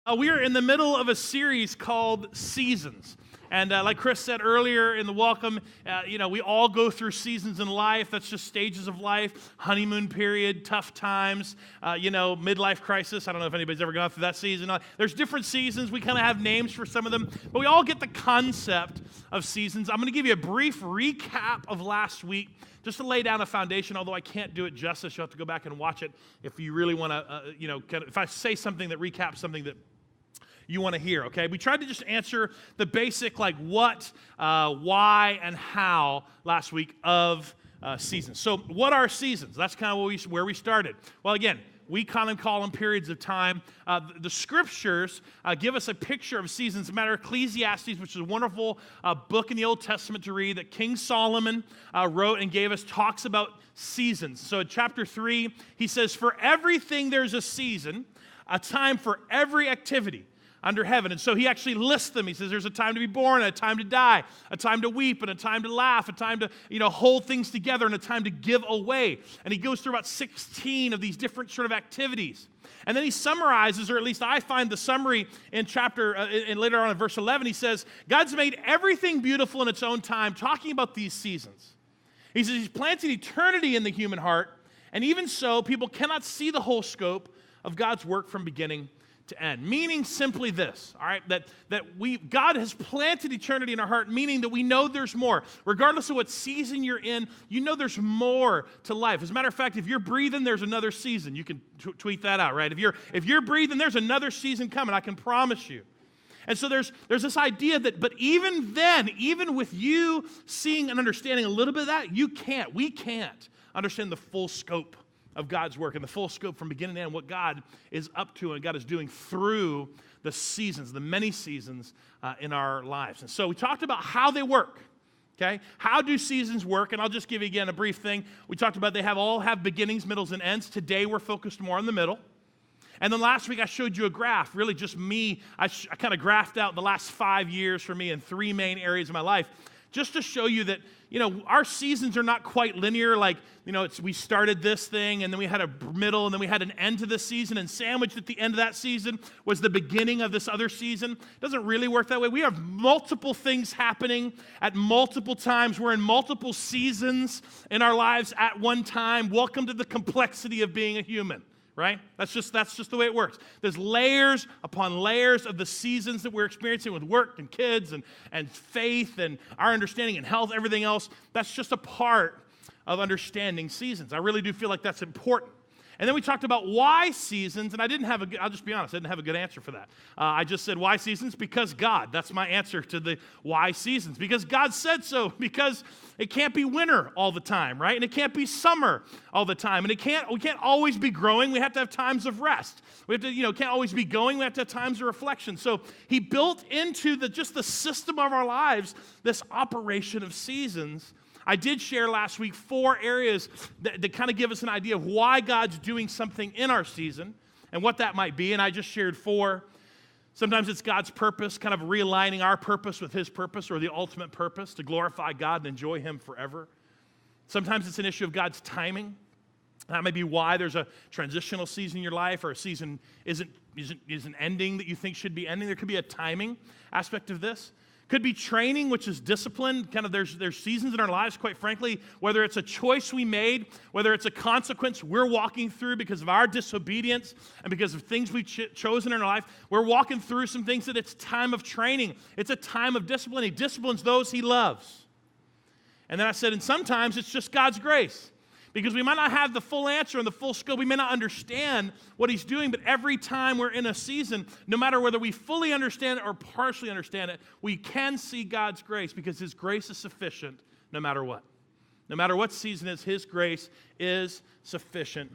We are in the middle of a series called Seasons. And like Chris said earlier in the welcome, we all go through seasons in life. That's just stages of life, honeymoon period, tough times, midlife crisis. I don't know if anybody's ever gone through that season. There's different seasons. We kind of have names for some of them, but we all get the concept of seasons. I'm going to give you a brief recap of last week just to lay down a foundation, although I can't do it justice. You'll have to go back and watch it if you really want to, if I say something that recaps something that you want to hear, okay? We tried to just answer the basic, like what, why, and how last week of seasons. So what are seasons? That's kind of where we started. Well, again, we kind of call them periods of time. The scriptures give us a picture of seasons. As a matter of Ecclesiastes, which is a wonderful book in the Old Testament to read that King Solomon wrote and gave us, talks about seasons. So in chapter 3, he says, "For everything there's a season, a time for every activity under heaven." And so he actually lists them. He says there's a time to be born, a time to die, a time to weep, and a time to laugh, a time to, hold things together, and a time to give away. And he goes through about 16 of these different sort of activities. And then he summarizes, or at least I find the summary in later on in verse 11, he says, God's made everything beautiful in its own time, talking about these seasons. He says he's planted eternity in the human heart, and even so, people cannot see the whole scope of God's work from beginning to end. Meaning simply this, all right, that God has planted eternity in our heart, meaning that we know there's more. Regardless of what season you're in, you know there's more to life. As a matter of fact, if you're breathing, there's another season. You can tweet that out, right? If you're breathing, there's another season coming, I can promise you. And so there's this idea that, but even then, even with you seeing and understanding a little bit of that, we can't understand the full scope of God's work and the full scope from beginning to end, what God is up to and God is doing through the seasons, the many seasons in our lives. And so we talked about how they work, okay? How do seasons work? And I'll just give you again a brief thing. We talked about they all have beginnings, middles, and ends. Today we're focused more on the middle. And then last week I showed you a graph, really just me. I kind of graphed out the last 5 years for me in 3 main areas of my life, just to show you that, our seasons are not quite linear. Like, we started this thing, and then we had a middle, and then we had an end to this season, and sandwiched at the end of that season was the beginning of this other season. It doesn't really work that way. We have multiple things happening at multiple times. We're in multiple seasons in our lives at one time. Welcome to the complexity of being a human. Right? That's just the way it works. There's layers upon layers of the seasons that we're experiencing with work and kids and faith and our understanding and health, everything else. That's just a part of understanding seasons. I really do feel like that's important. And then we talked about why seasons, and I'll just be honest, I didn't have a good answer for that. I just said why seasons? Because God. That's my answer to the why seasons. Because God said so. Because it can't be winter all the time, right? And it can't be summer all the time. And we can't always be growing. We have to have times of rest. We have to, can't always be going. We have to have times of reflection. So he built into just the system of our lives this operation of seasons. I did share last week 4 areas that kind of give us an idea of why God's doing something in our season and what that might be, and I just shared 4. Sometimes it's God's purpose, kind of realigning our purpose with his purpose or the ultimate purpose to glorify God and enjoy him forever. Sometimes it's an issue of God's timing. That may be why there's a transitional season in your life or a season isn't ending that you think should be ending. There could be a timing aspect of this. Could be training, which is discipline. Kind of there's seasons in our lives, quite frankly, whether it's a choice we made, whether it's a consequence we're walking through because of our disobedience and because of things we've chosen in our life. We're walking through some things that it's time of training. It's a time of discipline. He disciplines those he loves. And then I said, and sometimes it's just God's grace. Because we might not have the full answer and the full scope. We may not understand what he's doing, but every time we're in a season, no matter whether we fully understand it or partially understand it, we can see God's grace because his grace is sufficient no matter what. No matter what season it is, his grace is sufficient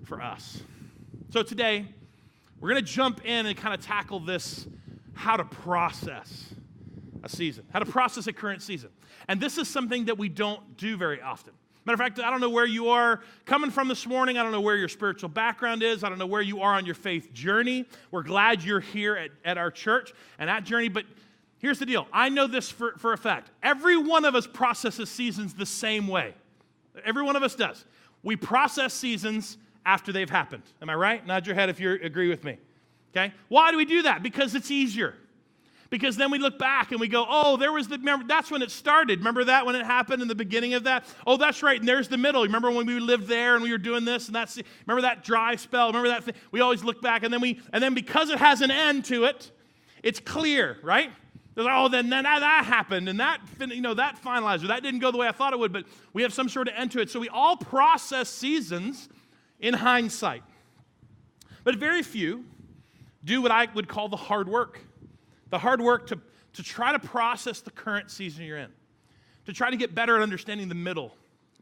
for us. So today, we're going to jump in and kind of tackle this, how to process a season, how to process a current season. And this is something that we don't do very often. Matter of fact, I don't know where you are coming from this morning. I don't know where your spiritual background is. I don't know where you are on your faith journey. We're glad you're here at our church and at Journey. But here's the deal. I know this for a fact. Every one of us processes seasons the same way. Every one of us does. We process seasons after they've happened. Am I right? Nod your head if you agree with me. Okay? Why do we do that? Because it's easier. Because then we look back and we go, oh, remember, that's when it started. Remember that when it happened in the beginning of that? Oh, that's right, and there's the middle. Remember when we lived there and we were doing this and remember that dry spell? Remember that thing? We always look back and then because it has an end to it, it's clear, right? There's like, oh, then that happened and that finalized, or that didn't go the way I thought it would, but we have some sort of end to it. So we all process seasons in hindsight. But very few do what I would call the hard work. The hard work to try to process the current season you're in, to try to get better at understanding the middle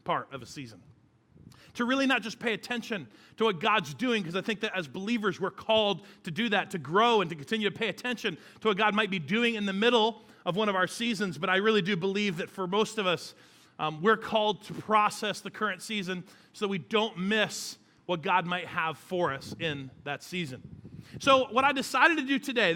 part of a season, to really not just pay attention to what God's doing, because I think that as believers we're called to do that, to grow and to continue to pay attention to what God might be doing in the middle of one of our seasons. But I really do believe that for most of us, we're called to process the current season so that we don't miss what God might have for us in that season. So what I decided to do today, I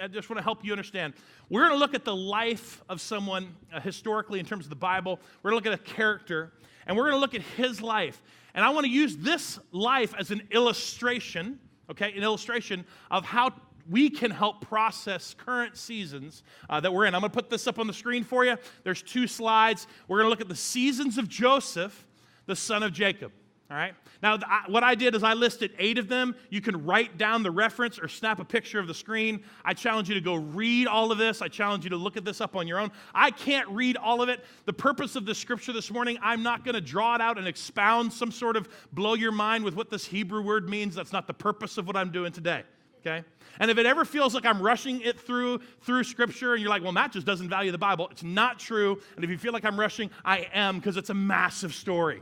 just want to help you understand. We're going to look at the life of someone historically in terms of the Bible. We're going to look at a character, and we're going to look at his life. And I want to use this life as an illustration, okay, an illustration of how we can help process current seasons that we're in. I'm going to put this up on the screen for you. There's 2 slides. We're going to look at the seasons of Joseph, the son of Jacob. All right. Now, what I did is I listed 8 of them. You can write down the reference or snap a picture of the screen. I challenge you to go read all of this. I challenge you to look at this up on your own. I can't read all of it. The purpose of the scripture this morning, I'm not going to draw it out and expound some sort of blow your mind with what this Hebrew word means. That's not the purpose of what I'm doing today. Okay? And if it ever feels like I'm rushing it through scripture and you're like, well, Matt just doesn't value the Bible, it's not true. And if you feel like I'm rushing, I am, because it's a massive story.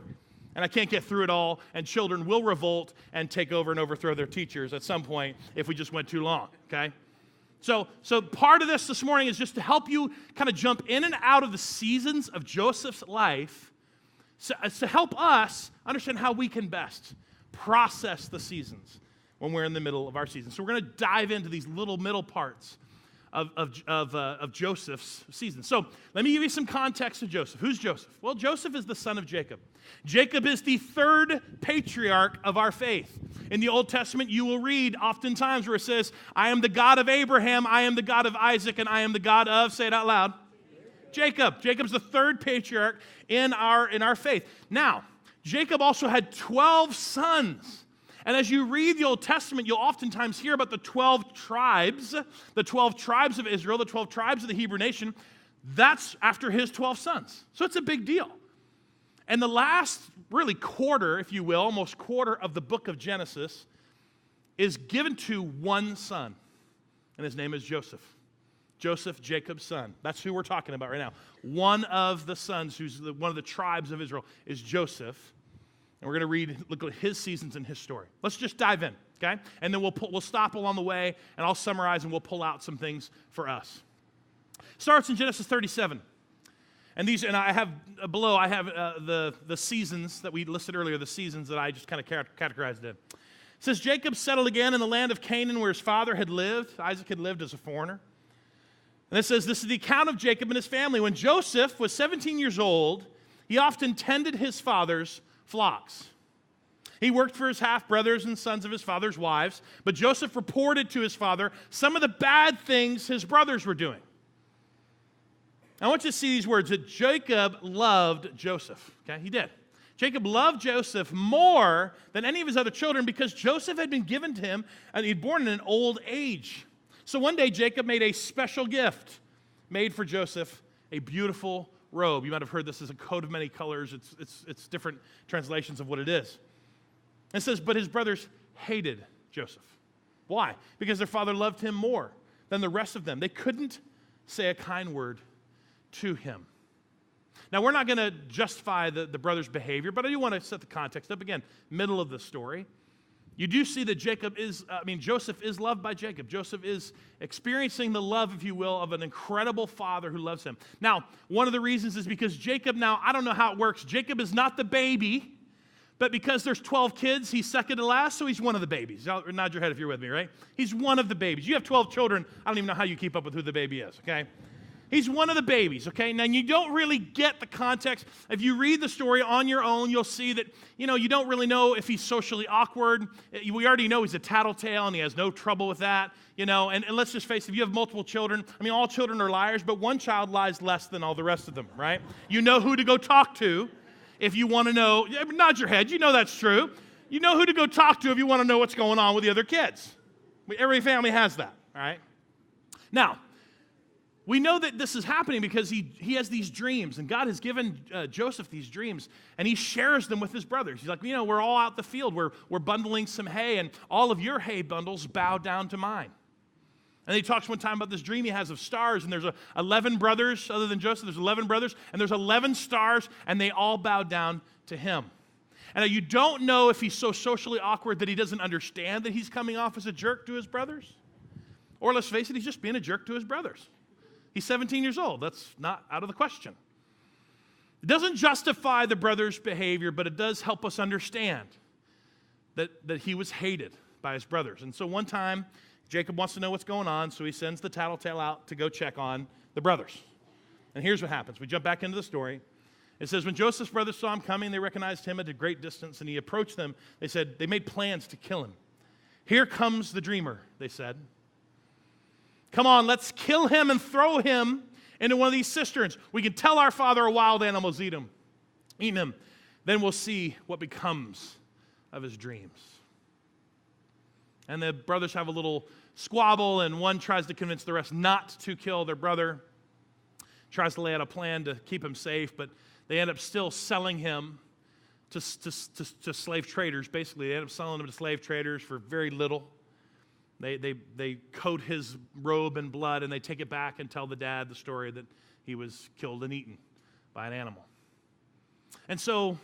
And I can't get through it all, and children will revolt and take over and overthrow their teachers at some point if we just went too long, okay? So part of this morning is just to help you kind of jump in and out of the seasons of Joseph's life to help us understand how we can best process the seasons when we're in the middle of our season. So we're going to dive into these little middle parts of Joseph's season. So let me give you some context of Joseph. Who's Joseph? Well, Joseph is the son of Jacob. Jacob is the 3rd patriarch of our faith. In the Old Testament, you will read oftentimes where it says, I am the God of Abraham, I am the God of Isaac, and I am the God of, say it out loud, Jacob. Jacob's the 3rd patriarch in our faith. Now, Jacob also had 12 sons. And as you read the Old Testament, you'll oftentimes hear about the 12 tribes of Israel, the 12 tribes of the Hebrew nation. That's after his 12 sons. So it's a big deal. And the last, really quarter, if you will, almost quarter of the book of Genesis is given to one son. And his name is Joseph. Joseph, Jacob's son. That's who we're talking about right now. One of the sons, one of the tribes of Israel, is Joseph. And we're going to look at his seasons and his story. Let's just dive in, okay? And then we'll stop along the way, and I'll summarize, and we'll pull out some things for us. Starts in Genesis 37. And I have below, the seasons that we listed earlier, the seasons that I just kind of categorized in. It says, Jacob settled again in the land of Canaan where his father had lived. Isaac had lived as a foreigner. And it says, this is the account of Jacob and his family. When Joseph was 17 years old, he often tended his father's flocks. He worked for his half-brothers and sons of his father's wives, but Joseph reported to his father some of the bad things his brothers were doing. I want you to see these words, that Jacob loved Joseph. Okay, he did. Jacob loved Joseph more than any of his other children because Joseph had been given to him, and he'd born in an old age. So one day Jacob made a special gift, made for Joseph a beautiful robe. You might have heard this as a coat of many colors. It's different translations of what it is. It says, but his brothers hated Joseph. Why? Because their father loved him more than the rest of them. They couldn't say a kind word to him. Now, we're not going to justify the brothers' behavior, but I do want to set the context up. Again, middle of the story. You do see that Joseph is loved by Jacob. Joseph is experiencing the love, if you will, of an incredible father who loves him. Now, one of the reasons is because Jacob, I don't know how it works. Jacob is not the baby, but because there's 12 kids, he's second to last, so he's one of the babies. Nod your head if you're with me, right? He's one of the babies. You have 12 children. I don't even know how you keep up with who the baby is, okay? He's one of the babies, okay? Now, you don't really get the context. If you read the story on your own, you'll see that, you don't really know if he's socially awkward. We already know he's a tattletale, and he has no trouble with that, And let's just face it, if you have multiple children, all children are liars, but one child lies less than all the rest of them, right? You know who to go talk to if you want to know. Nod your head. You know that's true. You know who to go talk to if you want to know what's going on with the other kids. Every family has that, all right? Now, we know that this is happening because he has these dreams, and God has given Joseph these dreams, and he shares them with his brothers. He's like, we're all out the field. We're bundling some hay, and all of your hay bundles bow down to mine. And he talks one time about this dream he has of stars, and there's 11 brothers, other than Joseph, there's 11 brothers, and there's 11 stars, and they all bow down to him. And you don't know if he's so socially awkward that he doesn't understand that he's coming off as a jerk to his brothers, or let's face it, he's just being a jerk to his brothers. He's 17 years old. That's not out of the question. It doesn't justify the brothers' behavior, but it does help us understand that he was hated by his brothers. And so one time, Jacob wants to know what's going on, so he sends the tattletale out to go check on the brothers. And here's what happens. We jump back into the story. It says, when Joseph's brothers saw him coming, they recognized him at a great distance, and he approached them. They made plans to kill him. Here comes the dreamer, they said. Come on, let's kill him and throw him into one of these cisterns. We can tell our father a wild animal's eating him. Then we'll see what becomes of his dreams. And the brothers have a little squabble, and one tries to convince the rest not to kill their brother, tries to lay out a plan to keep him safe, but they end up still selling him to slave traders. Basically, they end up selling him to slave traders for very little. They coat his robe in blood, and they take it back and tell the dad the story that he was killed and eaten by an animal. And so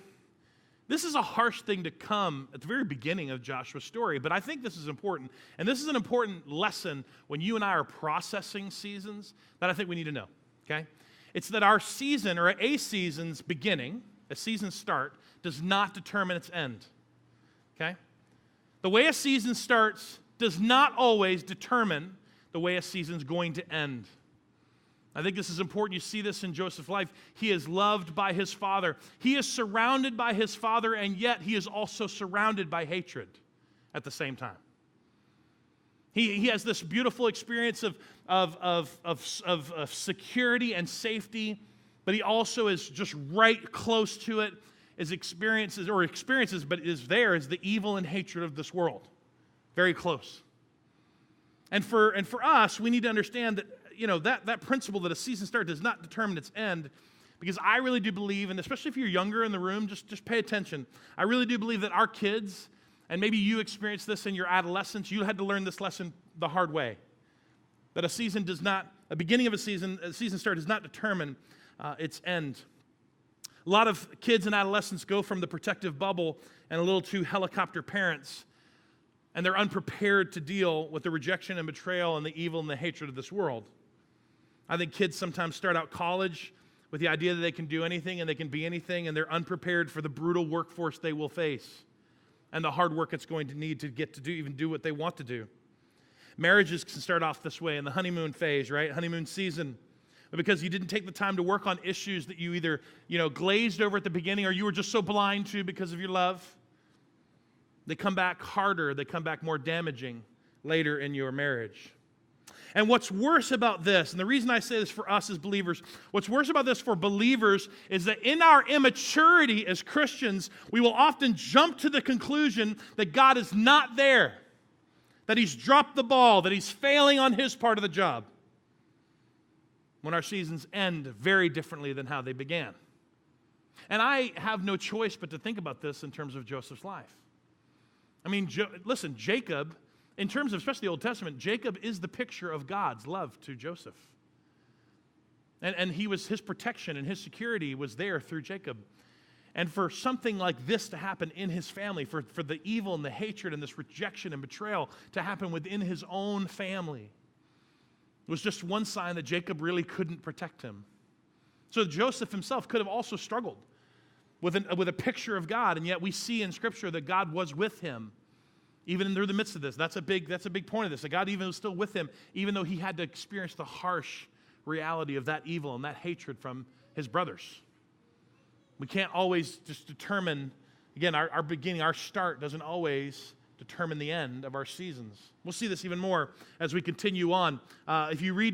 this is a harsh thing to come at the very beginning of Joshua's story, but I think this is important. And this is an important lesson when you and I are processing seasons that I think we need to know, okay? It's that our season, or a season's beginning, a season's start, does not determine its end, okay? The way a season starts does not always determine the way a season's going to end. I think this is important. You see this in Joseph's life. He is loved by his father. He is surrounded by his father, and yet he is also surrounded by hatred at the same time. He has this beautiful experience of security and safety, but he also is just right close to it, experiences, but is the evil and hatred of this world. Very close. And for us, we need to understand that that principle that a season start does not determine its end, because I really do believe, and especially if you're younger in the room, just pay attention. I really do believe that our kids, and maybe you experienced this in your adolescence, you had to learn this lesson the hard way. That a beginning of a season start does not determine its end. A lot of kids and adolescents go from the protective bubble and a little too helicopter parents, and they're unprepared to deal with the rejection and betrayal and the evil and the hatred of this world. I think kids sometimes start out college with the idea that they can do anything and they can be anything, and they're unprepared for the brutal workforce they will face and the hard work it's going to need to get to do what they want to do. Marriages can start off this way in the honeymoon phase, right? Honeymoon season. But because you didn't take the time to work on issues that you either, glazed over at the beginning or you were just so blind to because of your love, they come back harder, they come back more damaging later in your marriage. And what's worse about this, and the reason I say this for us as believers, what's worse about this for believers is that in our immaturity as Christians, we will often jump to the conclusion that God is not there, that he's dropped the ball, that he's failing on his part of the job, when our seasons end very differently than how they began. And I have no choice but to think about this in terms of Joseph's life. Listen, Jacob, in terms of especially the Old Testament, Jacob is the picture of God's love to Joseph. And his protection and his security was there through Jacob. And for something like this to happen in his family, for the evil and the hatred and this rejection and betrayal to happen within his own family, was just one sign that Jacob really couldn't protect him. So Joseph himself could have also struggled with a picture of God, and yet we see in Scripture that God was with him, even through the midst of this. That's a big point of this, that God even was still with him, even though he had to experience the harsh reality of that evil and that hatred from his brothers. We can't always just determine, again, our beginning, our start doesn't always determine the end of our seasons. We'll see this even more as we continue on. If you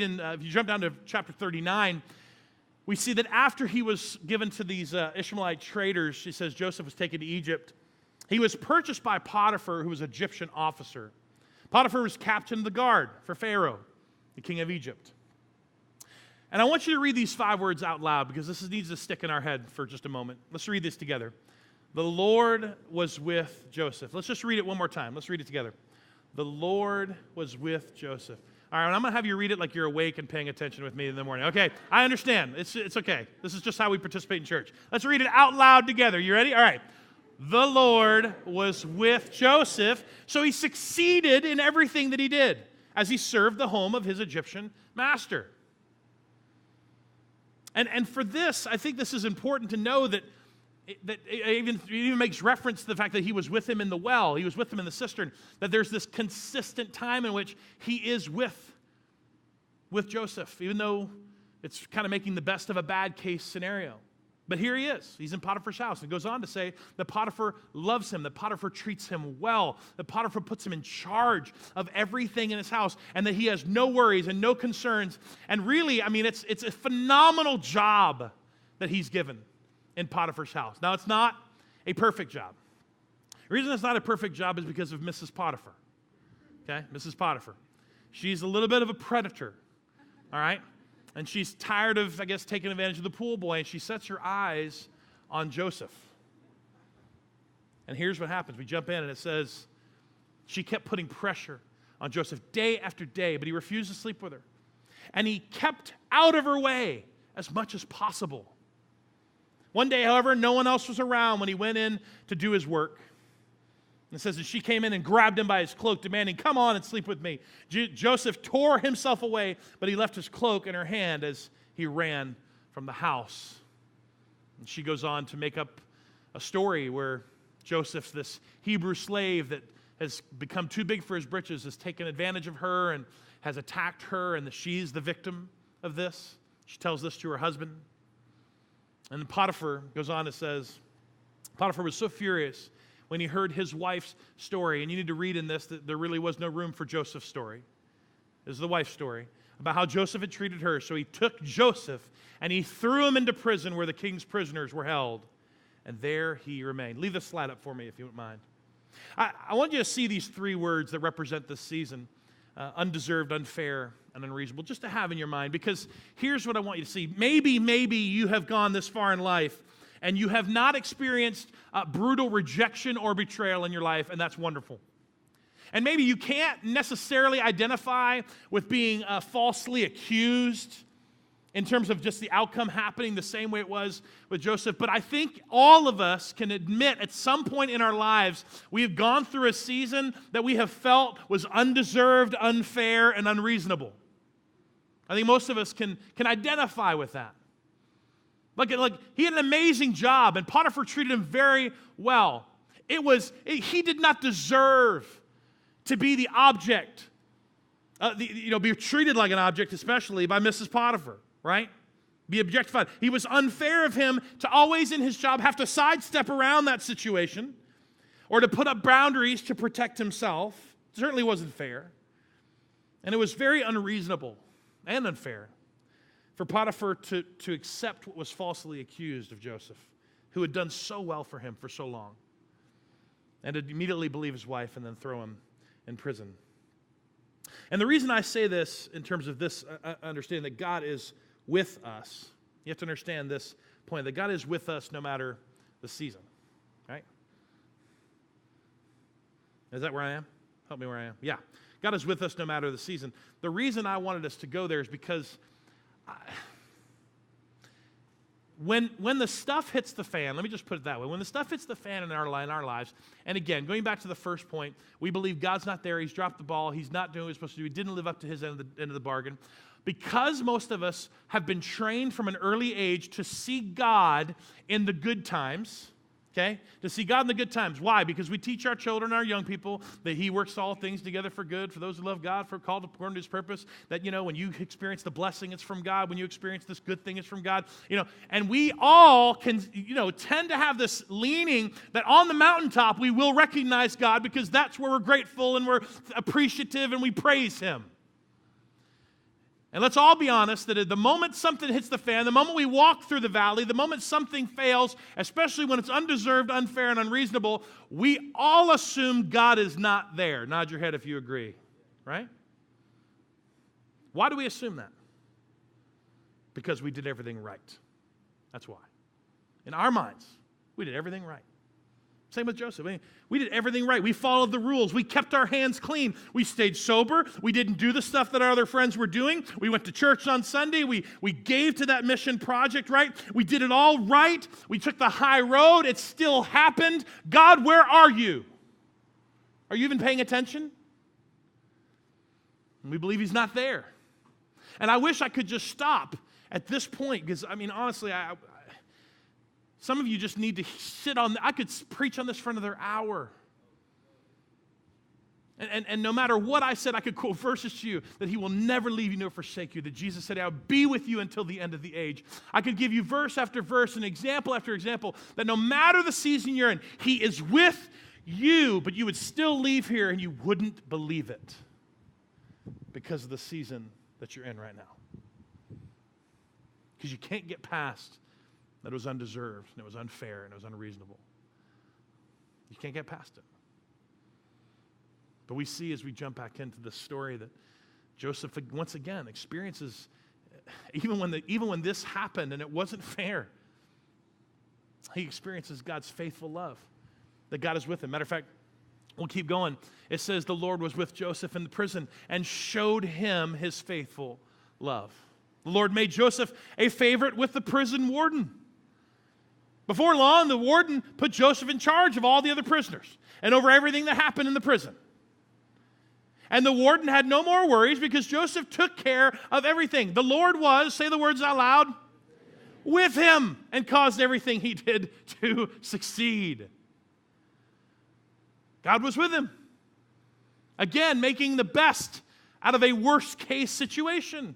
jump down to chapter 39, we see that after he was given to these Ishmaelite traders, she says Joseph was taken to Egypt. He was purchased by Potiphar, who was an Egyptian officer. Potiphar was captain of the guard for Pharaoh, the king of Egypt. And I want you to read these 5 words out loud because this needs to stick in our head for just a moment. Let's read this together. The Lord was with Joseph. Let's just read it one more time. Let's read it together. The Lord was with Joseph. All right, I'm going to have you read it like you're awake and paying attention with me in the morning. Okay, I understand. It's okay. This is just how we participate in church. Let's read it out loud together. You ready? All right. The Lord was with Joseph, so he succeeded in everything that he did as he served the home of his Egyptian master. And for this, I think this is important to know that it even makes reference to the fact that he was with him in the well, he was with him in the cistern, that there's this consistent time in which he is with Joseph, even though it's kind of making the best of a bad case scenario. But here he is. He's in Potiphar's house. And it goes on to say that Potiphar loves him, that Potiphar treats him well, that Potiphar puts him in charge of everything in his house, and that he has no worries and no concerns. And really, I mean, it's a phenomenal job that he's given in Potiphar's house. Now, it's not a perfect job. The reason it's not a perfect job is because of Mrs. Potiphar. Okay, Mrs. Potiphar. She's a little bit of a predator, all right? And she's tired of, I guess, taking advantage of the pool boy, and she sets her eyes on Joseph. And here's what happens. We jump in, and it says, she kept putting pressure on Joseph day after day, but he refused to sleep with her. And he kept out of her way as much as possible. One day, however, no one else was around when he went in to do his work. And it says that she came in and grabbed him by his cloak, demanding, "Come on and sleep with me." Joseph tore himself away, but he left his cloak in her hand as he ran from the house. And she goes on to make up a story where Joseph, this Hebrew slave that has become too big for his britches, has taken advantage of her and has attacked her, and that she's the victim of this. She tells this to her husband. And then Potiphar goes on and says, Potiphar was so furious when he heard his wife's story, and you need to read in this that there really was no room for Joseph's story. This is the wife's story about how Joseph had treated her. So he took Joseph and he threw him into prison where the king's prisoners were held, and there he remained. Leave this slide up for me if you don't mind. I want you to see these 3 words that represent this season: undeserved, unfair, and unreasonable, just to have in your mind, because here's what I want you to see. Maybe you have gone this far in life and you have not experienced brutal rejection or betrayal in your life, and that's wonderful. And maybe you can't necessarily identify with being falsely accused in terms of just the outcome happening the same way it was with Joseph, but I think all of us can admit at some point in our lives we have gone through a season that we have felt was undeserved, unfair, and unreasonable. I think most of us can identify with that. Like he had an amazing job, and Potiphar treated him very well. He did not deserve to be the object, be treated like an object, especially by Mrs. Potiphar, right? Be objectified. He was unfair of him to always in his job have to sidestep around that situation or to put up boundaries to protect himself. It certainly wasn't fair. And it was very unreasonable and unfair for Potiphar to accept what was falsely accused of Joseph, who had done so well for him for so long, and to immediately believe his wife and then throw him in prison. And the reason I say this in terms of this understanding that God is with us, you have to understand this point, that God is with us no matter the season, right? Is that where I am? Help me where I am. Yeah. God is with us no matter the season. The reason I wanted us to go there is because when the stuff hits the fan, let me just put it that way. When the stuff hits the fan in our lives, and again, going back to the first point, we believe God's not there. He's dropped the ball. He's not doing what he's supposed to do. He didn't live up to his end of the bargain. Because most of us have been trained from an early age to see God in the good times Okay? To see God in the good times. Why? Because we teach our children, our young people, that He works all things together for good, for those who love God, for called according to His purpose. That, when you experience the blessing, it's from God. When you experience this good thing, it's from God. And we all can, tend to have this leaning that on the mountaintop, we will recognize God because that's where we're grateful and we're appreciative and we praise Him. And let's all be honest that at the moment something hits the fan, the moment we walk through the valley, the moment something fails, especially when it's undeserved, unfair, and unreasonable, we all assume God is not there. Nod your head if you agree, right? Why do we assume that? Because we did everything right. That's why. In our minds, we did everything right. Same with Joseph. We did everything right. We followed the rules. We kept our hands clean. We stayed sober. We didn't do the stuff that our other friends were doing. We went to church on Sunday. We gave to that mission project, right? We did it all right. We took the high road. It still happened. God, where are you? Are you even paying attention? And we believe He's not there. And I wish I could just stop at this point because, honestly, some of you just need to sit on, I could preach on this for another hour. And no matter what I said, I could quote verses to you that He will never leave you nor forsake you, that Jesus said, I'll be with you until the end of the age. I could give you verse after verse and example after example that no matter the season you're in, He is with you, but you would still leave here and you wouldn't believe it because of the season that you're in right now. Because you can't get past that it was undeserved, and it was unfair, and it was unreasonable. You can't get past it. But we see as we jump back into the story that Joseph, once again, experiences, even when this happened and it wasn't fair, he experiences God's faithful love, that God is with him. Matter of fact, we'll keep going. It says the Lord was with Joseph in the prison and showed him His faithful love. The Lord made Joseph a favorite with the prison warden. Before long, the warden put Joseph in charge of all the other prisoners and over everything that happened in the prison. And the warden had no more worries because Joseph took care of everything. The Lord was, say the words out loud, with him and caused everything he did to succeed. God was with him. Again, making the best out of a worst case situation.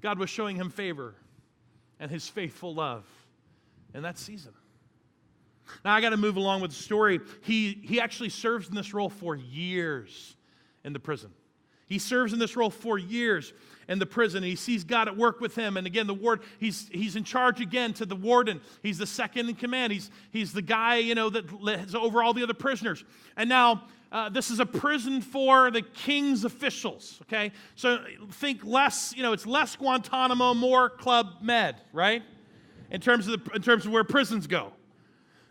God was showing him favor and His faithful love in that season. Now, I got to move along with the story. He actually serves in this role for years in the prison. He serves in this role for years in the prison. He sees God at work with him. And again, the ward, he's in charge again to the warden. He's the second in command. He's the guy, that is over all the other prisoners. And now, this is a prison for the king's officials, okay? So think less, it's less Guantanamo, more Club Med, right? In terms of where prisons go.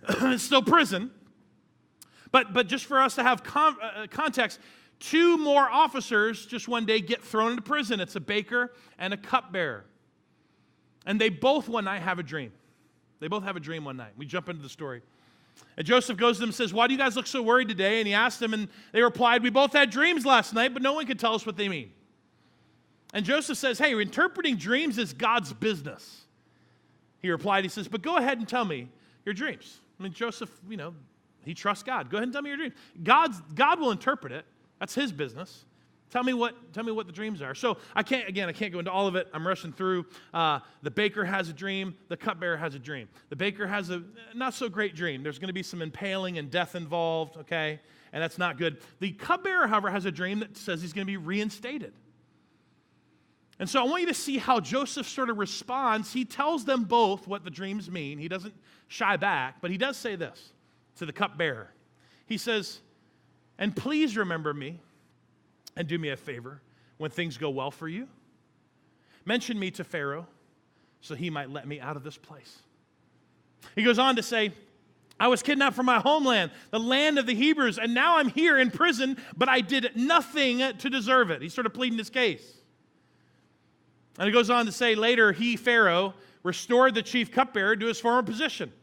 It's still prison. But just for us to have context, 2 more officers just one day get thrown into prison. It's a baker and a cupbearer. And they both one night have a dream. They both have a dream one night. We jump into the story. And Joseph goes to them and says, why do you guys look so worried today? And he asked them, and they replied, we both had dreams last night, but no one could tell us what they mean. And Joseph says, hey, interpreting dreams is God's business. He replied, he says, but go ahead and tell me your dreams. Joseph, he trusts God. Go ahead and tell me your dreams. God will interpret it. That's His business. Tell me what the dreams are. So I can't go into all of it. I'm rushing through. The baker has a dream. The cupbearer has a dream. The baker has a not so great dream. There's going to be some impaling and death involved, okay? And that's not good. The cupbearer, however, has a dream that says he's going to be reinstated. And so I want you to see how Joseph sort of responds. He tells them both what the dreams mean. He doesn't shy back, but he does say this to the cupbearer. He says, and please remember me and do me a favor when things go well for you. Mention me to Pharaoh so he might let me out of this place. He goes on to say, I was kidnapped from my homeland, the land of the Hebrews, and now I'm here in prison, but I did nothing to deserve it. He's sort of pleading his case. And he goes on to say later, Pharaoh, restored the chief cupbearer to his former position.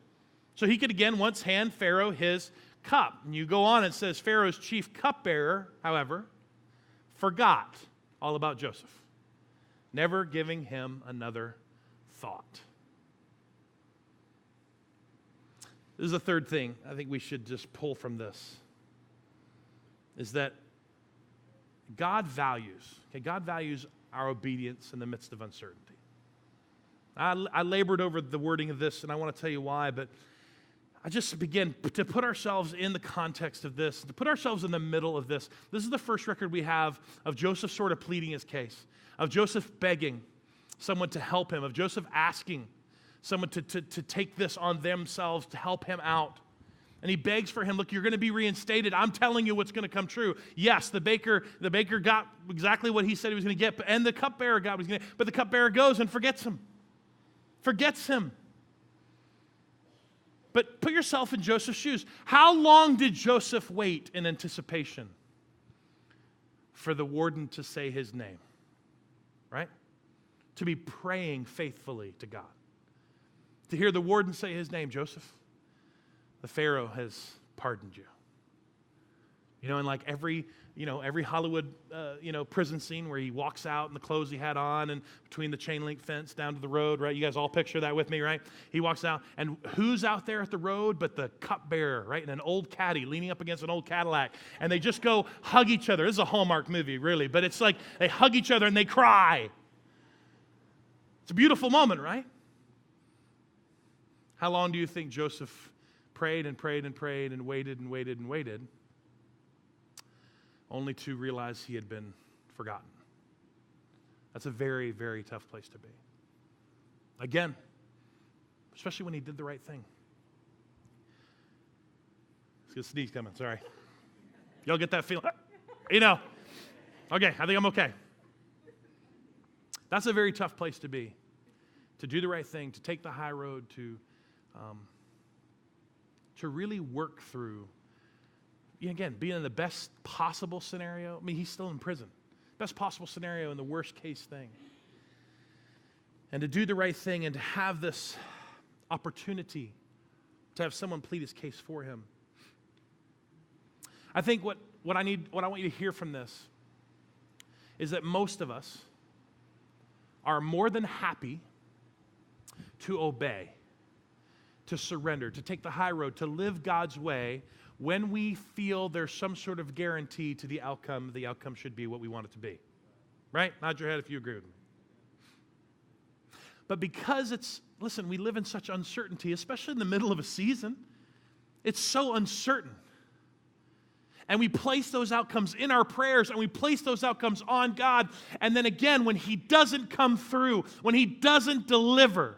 So he could again once hand Pharaoh his cup. And you go on, it says Pharaoh's chief cupbearer, however, forgot all about Joseph, never giving him another thought. This is the third thing I think we should just pull from this, is that God values our obedience in the midst of uncertainty. I labored over the wording of this, and I want to tell you why, but I just begin to put ourselves in the context of this, to put ourselves in the middle of this. This is the first record we have of Joseph sort of pleading his case, of Joseph begging someone to help him, of Joseph asking someone to take this on themselves to help him out. And he begs for him, look, you're going to be reinstated. I'm telling you what's going to come true. Yes, the baker got exactly what he said he was going to get, and the cupbearer got what he was going to get, but the cupbearer goes and forgets him. But put yourself in Joseph's shoes. How long did Joseph wait in anticipation for the warden to say his name? Right? To be praying faithfully to God. To hear the warden say his name, Joseph, the Pharaoh has pardoned you. You know, in like every Hollywood, prison scene where he walks out in the clothes he had on and between the chain link fence down to the road, right? You guys all picture that with me, right? He walks out, and who's out there at the road but the cupbearer, right? And an old caddy leaning up against an old Cadillac. And they just go hug each other. This is a Hallmark movie, really, but it's like they hug each other and they cry. It's a beautiful moment, right? How long do you think Joseph prayed and prayed and prayed and waited and waited and waited, only to realize he had been forgotten? That's a very, very tough place to be. Again, especially when he did the right thing. Let's get a sneeze coming, sorry. Y'all get that feeling? Okay, I think I'm okay. That's a very tough place to be. To do the right thing, to take the high road, to really work through, again, being in the best possible scenario. I mean, he's still in prison. Best possible scenario in the worst case thing. And to do the right thing and to have this opportunity to have someone plead his case for him. I think what I want you to hear from this is that most of us are more than happy to obey, to surrender, to take the high road, to live God's way when we feel there's some sort of guarantee to the outcome should be what we want it to be. Right? Nod your head if you agree with me. But because we live in such uncertainty, especially in the middle of a season, it's so uncertain. And we place those outcomes in our prayers, and we place those outcomes on God. And then again, when He doesn't come through, when He doesn't deliver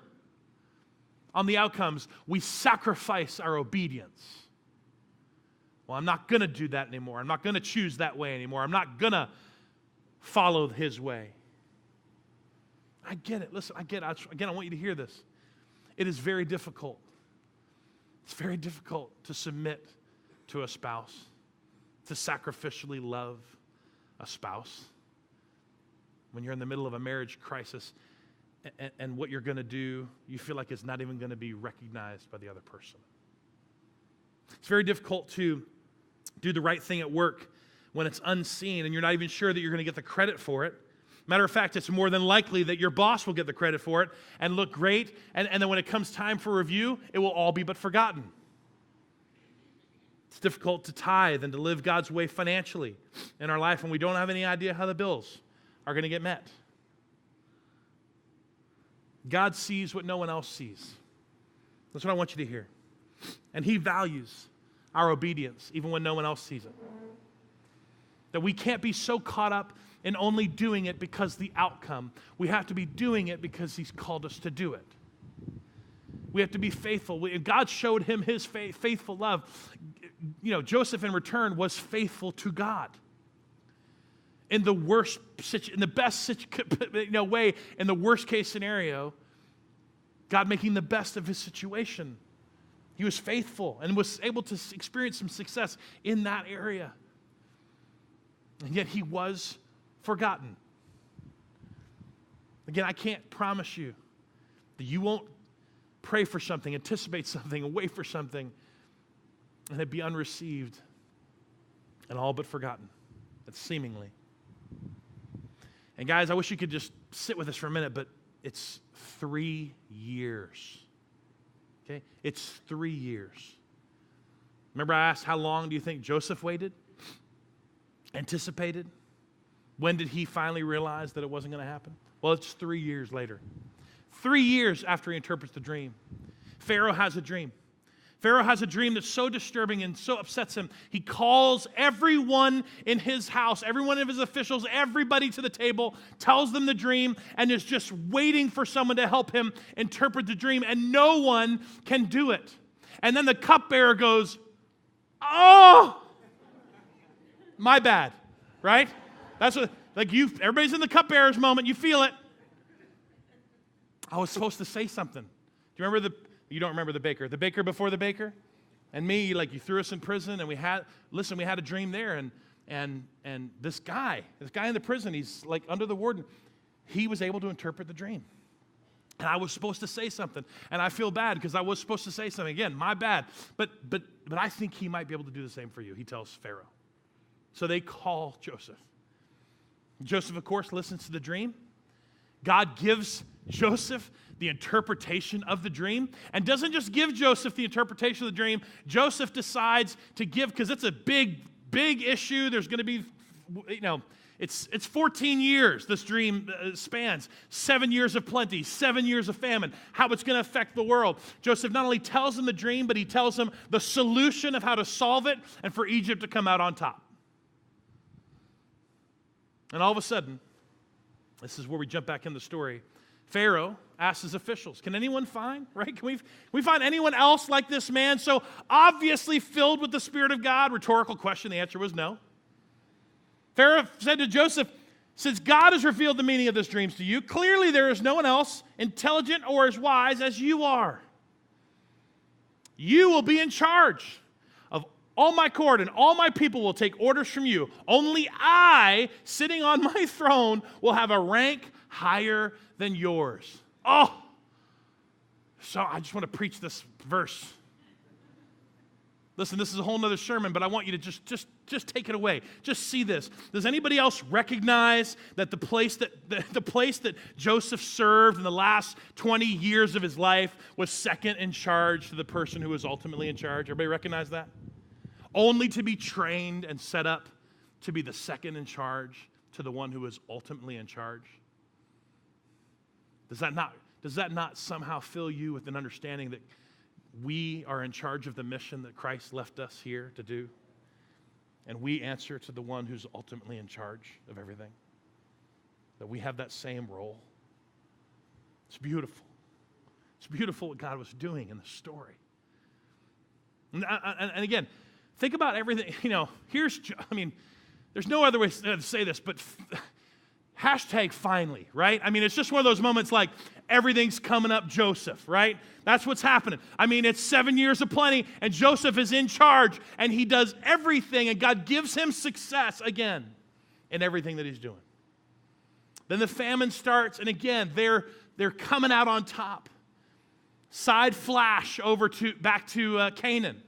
on the outcomes, we sacrifice our obedience. Well, I'm not going to do that anymore. I'm not going to choose that way anymore. I'm not going to follow His way. I get it. Listen, I get it. Again, I want you to hear this. It is very difficult. It's very difficult to submit to a spouse, to sacrificially love a spouse when you're in the middle of a marriage crisis and what you're going to do, you feel like it's not even going to be recognized by the other person. It's very difficult to do the right thing at work when it's unseen and you're not even sure that you're going to get the credit for it. Matter of fact, it's more than likely that your boss will get the credit for it and look great, and then when it comes time for review, it will all be but forgotten. It's difficult to tithe and to live God's way financially in our life when we don't have any idea how the bills are going to get met. God sees what no one else sees. That's what I want you to hear. And He values our obedience even when no one else sees it. That we can't be so caught up in only doing it because the outcome. We have to be doing it because He's called us to do it. We have to be faithful. God showed him His faithful love. Joseph in return was faithful to God. In the worst, in the best way, in the worst case scenario, God making the best of his situation. He was faithful and was able to experience some success in that area. And yet he was forgotten. Again, I can't promise you that you won't pray for something, anticipate something, and wait for something, and it be unreceived and all but forgotten. That's seemingly. And guys, I wish you could just sit with us for a minute, but it's 3 years. Okay? It's 3 years. Remember I asked how long do you think Joseph waited? Anticipated? When did he finally realize that it wasn't going to happen? Well, it's 3 years later. 3 years after he interprets the dream, Pharaoh has a dream. Pharaoh has a dream that's so disturbing and so upsets him. He calls everyone in his house, every one of his officials, everybody to the table, tells them the dream, and is just waiting for someone to help him interpret the dream, and no one can do it. And then the cupbearer goes, "Oh, my bad," right? That's what, like everybody's in the cupbearer's moment, you feel it. I was supposed to say something. Do you remember you don't remember the baker before the baker? And me, like you threw us in prison and we had a dream there and this guy in the prison, he's like under the warden, he was able to interpret the dream. And I was supposed to say something. And I feel bad because I was supposed to say something. Again, my bad. But I think he might be able to do the same for you, he tells Pharaoh. So they call Joseph. Joseph, of course, listens to the dream. God gives Joseph the interpretation of the dream, and doesn't just give Joseph the interpretation of the dream. Joseph decides to give, because it's a big issue. There's going to be, it's 14 years this dream spans. 7 years of plenty, 7 years of famine, how it's going to affect the world. Joseph not only tells him the dream, but he tells him the solution of how to solve it and for Egypt to come out on top. And all of a sudden, this is where we jump back in the story. Pharaoh asks his officials, can anyone find, right? Can we find anyone else like this man so obviously filled with the Spirit of God? Rhetorical question. The answer was no. Pharaoh said to Joseph, since God has revealed the meaning of this dreams to you, clearly there is no one else intelligent or as wise as you are. You will be in charge of all my court, and all my people will take orders from you. Only I, sitting on my throne, will have a rank higher than yours. Oh! So I just want to preach this verse. Listen, this is a whole nother sermon, but I want you to just take it away. Just see this. Does anybody else recognize that the place that Joseph served in the last 20 years of his life was second in charge to the person who was ultimately in charge? Everybody recognize that? Only to be trained and set up to be the second in charge to the one who is ultimately in charge. Does that not somehow fill you with an understanding that we are in charge of the mission that Christ left us here to do? And we answer to the one who's ultimately in charge of everything. That we have that same role. It's beautiful. It's beautiful what God was doing in the story. And again, think about everything, there's no other way to say this, but hashtag finally, right? It's just one of those moments like everything's coming up Joseph, right? That's what's happening. It's 7 years of plenty, and Joseph is in charge, and he does everything, and God gives him success again in everything that he's doing. Then the famine starts, and again, they're coming out on top. Side flash back to Canaan.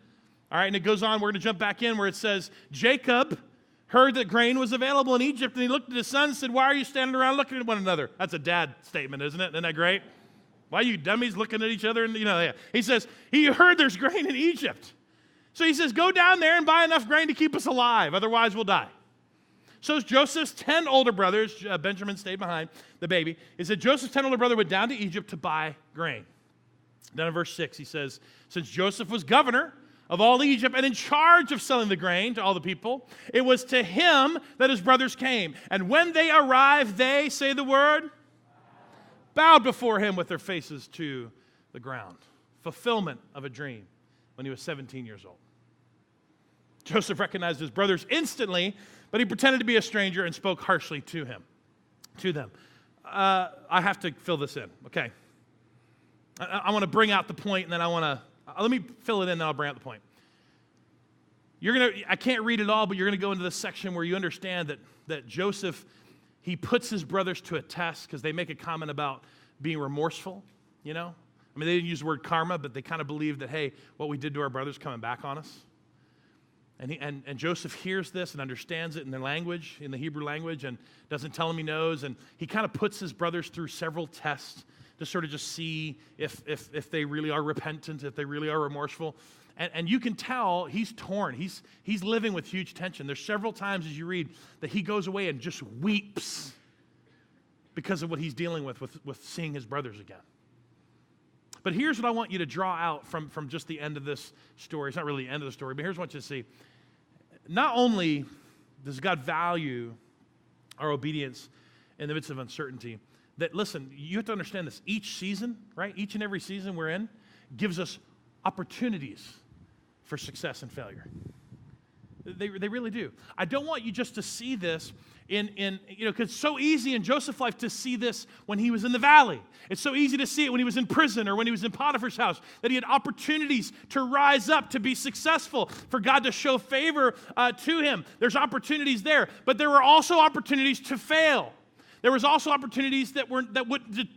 All right, and it goes on. We're going to jump back in where it says, Jacob heard that grain was available in Egypt, and he looked at his son and said, why are you standing around looking at one another? That's a dad statement, isn't it? Isn't that great? Why are you dummies looking at each other? And yeah. He says, he heard there's grain in Egypt. So he says, go down there and buy enough grain to keep us alive, otherwise we'll die. So Joseph's 10 older brothers, Benjamin stayed behind, the baby. He said, Joseph's 10 older brother went down to Egypt to buy grain. Then in verse 6, he says, since Joseph was governor of all Egypt and in charge of selling the grain to all the people, it was to him that his brothers came. And when they arrived, they, say the word, bowed before him with their faces to the ground. Fulfillment of a dream when he was 17 years old. Joseph recognized his brothers instantly, but he pretended to be a stranger and spoke harshly to them. I have to fill this in, okay? I want to bring out the point, and then let me fill it in, then I'll bring out the point. I can't read it all, but you're going to go into this section where you understand that Joseph, he puts his brothers to a test because they make a comment about being remorseful, They didn't use the word karma, but they kind of believe that, hey, what we did to our brothers coming back on us. And Joseph hears this and understands it in their language, in the Hebrew language, and doesn't tell him he knows. And he kind of puts his brothers through several tests to sort of just see if they really are repentant, if they really are remorseful. And you can tell he's torn. He's living with huge tension. There's several times as you read that he goes away and just weeps because of what he's dealing with seeing his brothers again. But here's what I want you to draw out from just the end of this story. It's not really the end of the story, but here's what I want you to see. Not only does God value our obedience in the midst of uncertainty, that, listen, you have to understand this. Each season, right, each and every season we're in gives us opportunities for success and failure. They really do. I don't want you just to see this because it's so easy in Joseph's life to see this when he was in the valley. It's so easy to see it when he was in prison or when he was in Potiphar's house, that he had opportunities to rise up, to be successful, for God to show favor to him. There's opportunities there, but there were also opportunities to fail. There was also opportunities that would,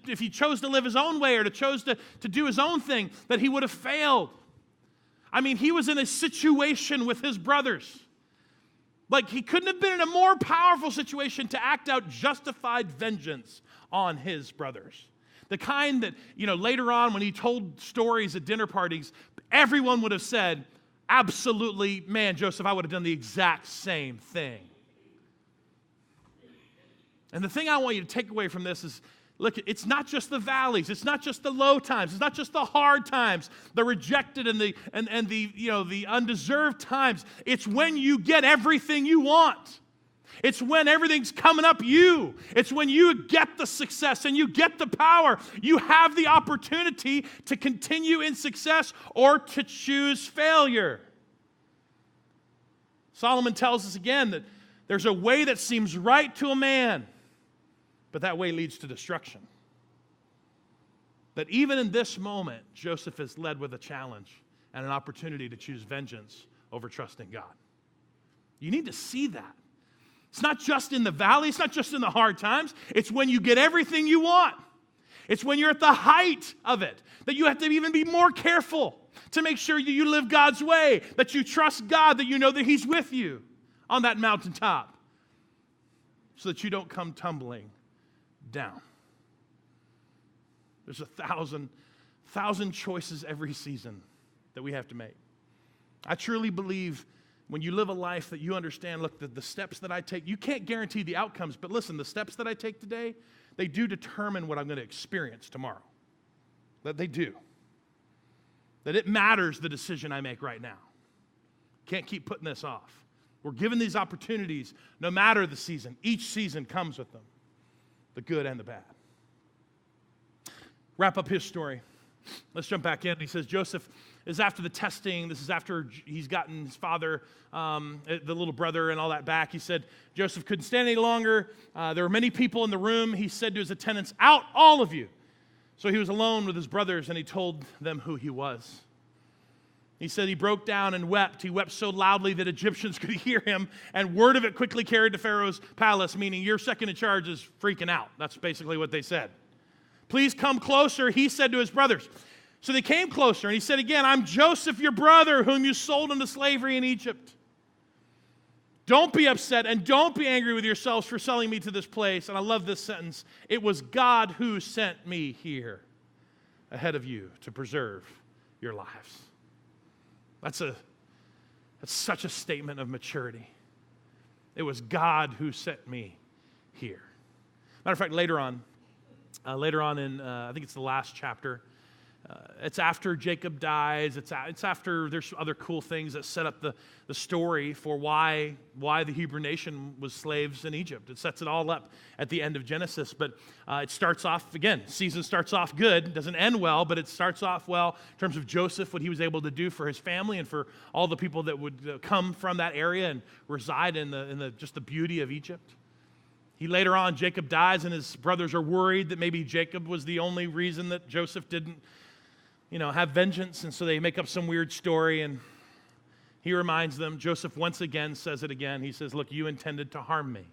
if he chose to live his own way or chose to do his own thing, that he would have failed. I mean, he was in a situation with his brothers. Like, he couldn't have been in a more powerful situation to act out justified vengeance on his brothers. The kind that, later on when he told stories at dinner parties, everyone would have said, absolutely, man, Joseph, I would have done the exact same thing. And the thing I want you to take away from this is, look, it's not just the valleys, it's not just the low times, it's not just the hard times, the rejected and the undeserved times. It's when you get everything you want. It's when everything's coming up you. It's when you get the success and you get the power. You have the opportunity to continue in success or to choose failure. Solomon tells us again that there's a way that seems right to a man, but that way leads to destruction. That even in this moment, Joseph is led with a challenge and an opportunity to choose vengeance over trusting God. You need to see that. It's not just in the valley, it's not just in the hard times, it's when you get everything you want. It's when you're at the height of it that you have to even be more careful to make sure that you live God's way, that you trust God, that you know that He's with you on that mountaintop, so that you don't come tumbling down. There's 1,000 choices every season that we have to make. I truly believe when you live a life that you understand, look, the steps that I take, you can't guarantee the outcomes, but listen, the steps that I take today, they do determine what I'm going to experience tomorrow. That they do. That it matters the decision I make right now. Can't keep putting this off. We're given these opportunities no matter the season. Each season comes with them, the good and the bad. Wrap up his story. Let's jump back in. He says Joseph is after the testing. This is after he's gotten his father, the little brother, and all that back. He said Joseph couldn't stand any longer. There were many people in the room. He said to his attendants, "Out, all of you." So he was alone with his brothers, and he told them who he was. He said he broke down and wept. He wept so loudly that Egyptians could hear him, and word of it quickly carried to Pharaoh's palace, meaning your second in charge is freaking out. That's basically what they said. "Please come closer," he said to his brothers. So they came closer, and he said again, "I'm Joseph, your brother, whom you sold into slavery in Egypt. Don't be upset, and don't be angry with yourselves for selling me to this place." And I love this sentence. "It was God who sent me here ahead of you to preserve your lives." That's such a statement of maturity. It was God who sent me here. Matter of fact, later on in, I think it's the last chapter, it's after Jacob dies. It's after there's other cool things that set up the story for why the Hebrew nation was slaves in Egypt. It sets it all up at the end of Genesis. But it starts off, again, season starts off good. Doesn't end well, but it starts off well in terms of Joseph, what he was able to do for his family and for all the people that would come from that area and reside in just the beauty of Egypt. Later on, Jacob dies, and his brothers are worried that maybe Jacob was the only reason that Joseph didn't, have vengeance, and so they make up some weird story, and he reminds them. Joseph once again says it again. He says, "Look, you intended to harm me,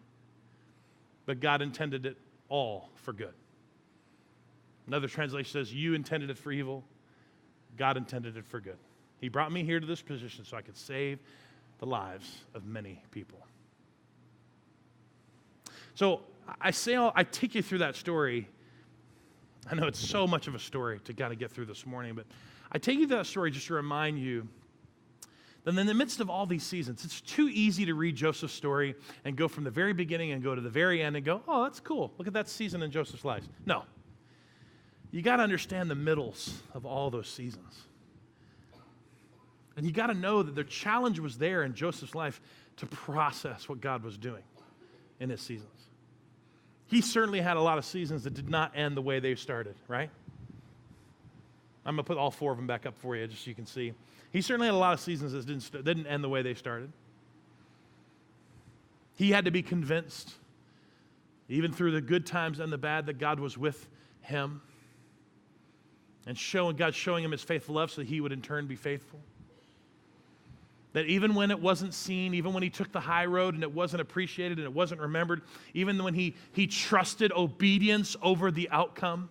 but God intended it all for good." Another translation says, "You intended it for evil, God intended it for good. He brought me here to this position so I could save the lives of many people." So I take you through that story I know it's so much of a story to kind of get through this morning, but I take you to that story just to remind you that in the midst of all these seasons, it's too easy to read Joseph's story and go from the very beginning and go to the very end and go, oh, that's cool. Look at that season in Joseph's life. No. You got to understand the middles of all those seasons. And you got to know that the challenge was there in Joseph's life to process what God was doing in his seasons. He certainly had a lot of seasons that did not end the way they started, right? I'm going to put all 4 of them back up for you just so you can see. He certainly had a lot of seasons that didn't end the way they started. He had to be convinced, even through the good times and the bad, that God was with him. And God showing him his faithful love so that he would in turn be faithful. That even when it wasn't seen, even when he took the high road and it wasn't appreciated and it wasn't remembered, even when he trusted obedience over the outcome,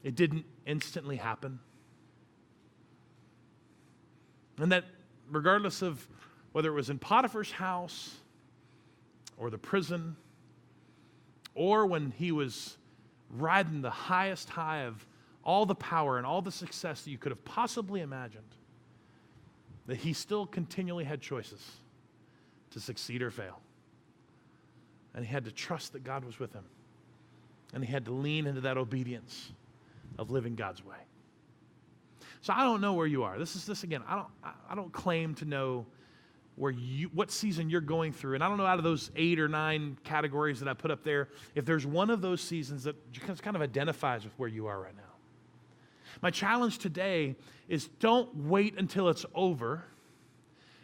it didn't instantly happen. And that regardless of whether it was in Potiphar's house or the prison, or when he was riding the highest high of all the power and all the success that you could have possibly imagined, that he still continually had choices to succeed or fail. And he had to trust that God was with him. And he had to lean into that obedience of living God's way. So I don't know where you are. This again, I don't claim to know what season you're going through. And I don't know, out of those 8 or 9 categories that I put up there, if there's one of those seasons that kind of identifies with where you are right now. My challenge today is don't wait until it's over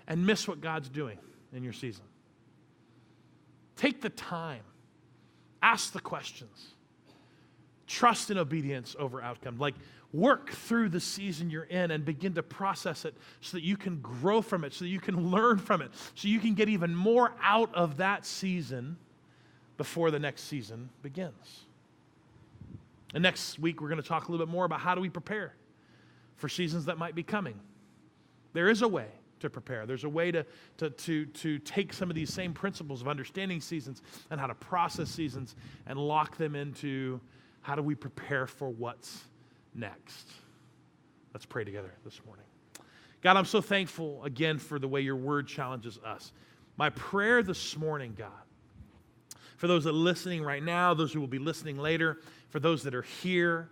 and miss what God's doing in your season. Take the time. Ask the questions. Trust in obedience over outcome. Like, work through the season you're in and begin to process it so that you can grow from it, so that you can learn from it, so you can get even more out of that season before the next season begins. And next week, we're going to talk a little bit more about how do we prepare for seasons that might be coming. There is a way to prepare. There's a way to take some of these same principles of understanding seasons and how to process seasons and lock them into how do we prepare for what's next. Let's pray together this morning. God, I'm so thankful again for the way your word challenges us. My prayer this morning, God, for those that are listening right now, those who will be listening later, for those that are here,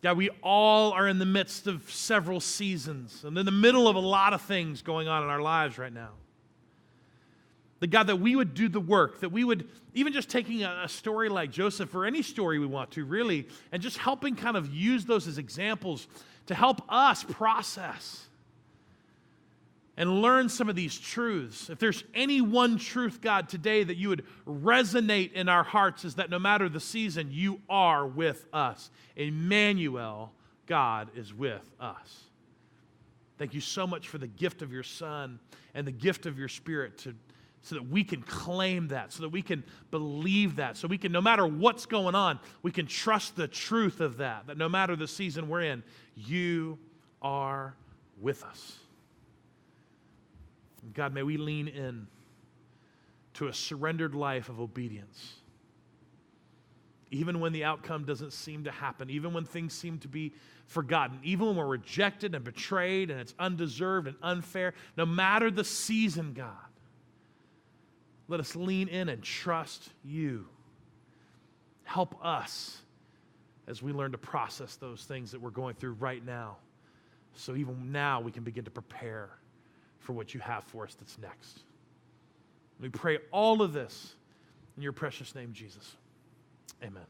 God, we all are in the midst of several seasons and in the middle of a lot of things going on in our lives right now. That God, that we would do the work, that we would, even just taking a story like Joseph, or any story we want to really, and just helping kind of use those as examples to help us process and learn some of these truths. If there's any one truth, God, today that you would resonate in our hearts, is that no matter the season, you are with us. Emmanuel, God is with us. Thank you so much for the gift of your Son and the gift of your Spirit so that we can claim that, so that we can believe that, so we can, no matter what's going on, we can trust the truth of that no matter the season we're in, you are with us. God, may we lean in to a surrendered life of obedience. Even when the outcome doesn't seem to happen, even when things seem to be forgotten, even when we're rejected and betrayed and it's undeserved and unfair, no matter the season, God, let us lean in and trust you. Help us as we learn to process those things that we're going through right now. So even now we can begin to prepare for what you have for us that's next. We pray all of this in your precious name, Jesus. Amen.